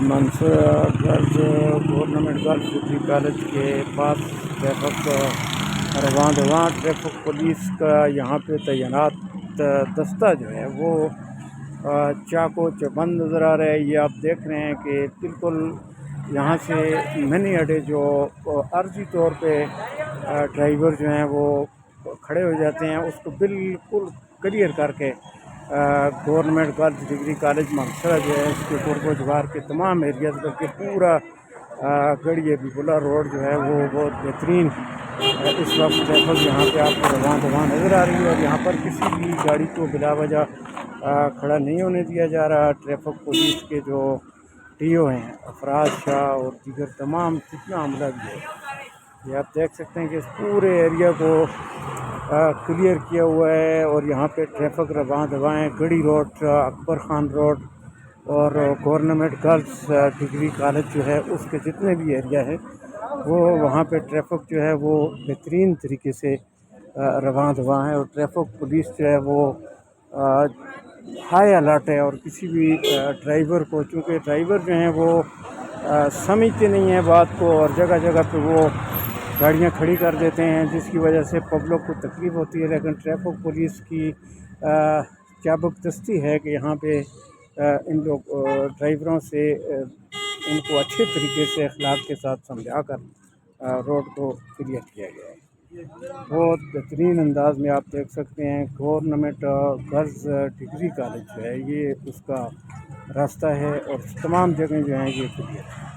Girls government girls degree college के पास traffic रवां दवां traffic police का यहाँ पे तैनात दस्ता जो है वो चाको चौबंद नज़र आ रहा है। ये आप देख रहे हैं कि बिल्कुल यहाँ से मिनी अड्डे जो अर्जी तौर पे ड्राइवर जो हैं वो खड़े हो जाते हैं, उसको बिल्कुल क्लियर करके गवर्नमेंट गर्ल्स डिग्री कॉलेज मानसरा जो है इसके गुरबजवार के तमाम एरियाज बल्कि पूरा गढ़िया बिपुला रोड जो है वो बहुत बेहतरीन इस वक्त ट्रैफिक यहाँ पे आपको रवां दवां नज़र आ रही है और यहाँ पर किसी भी गाड़ी को बिला वजह खड़ा नहीं होने दिया जा रहा। ट्रैफिक पुलिस के जो टीओ हैं अफराज शाह और दीगर तमाम कितना अमला भी है, ये आप देख सकते हैं कि इस पूरे एरिया को क्लियर किया हुआ है और यहाँ पे ट्रैफिक रवां दवाएँ गढ़ी रोड, अकबर ख़ान रोड और गवर्नमेंट गर्ल्स डिग्री कॉलेज जो है उसके जितने भी एरिया है वो वहाँ पे ट्रैफिक जो है वो बेहतरीन तरीके से रवां दवां है और ट्रैफिक पुलिस जो है वो हाई अलर्ट है। और किसी भी ड्राइवर को, चूँकि ड्राइवर जो हैं वो समझते नहीं हैं बात को और जगह जगह पे वो गाड़ियाँ खड़ी कर देते हैं जिसकी वजह से पब्लिक को तकलीफ़ होती है। लेकिन ट्रैफिक पुलिस की चाबकदस्ती है कि यहाँ पे इन लोग ड्राइवरों से उनको अच्छे तरीके से अखलाक के साथ समझा कर रोड को क्लियर किया गया है। बहुत बेहतरीन अंदाज में आप देख सकते हैं गवर्नमेंट गर्ल्स डिग्री कॉलेज जो है ये उसका रास्ता है और तमाम जगह जो हैं ये क्लियर है।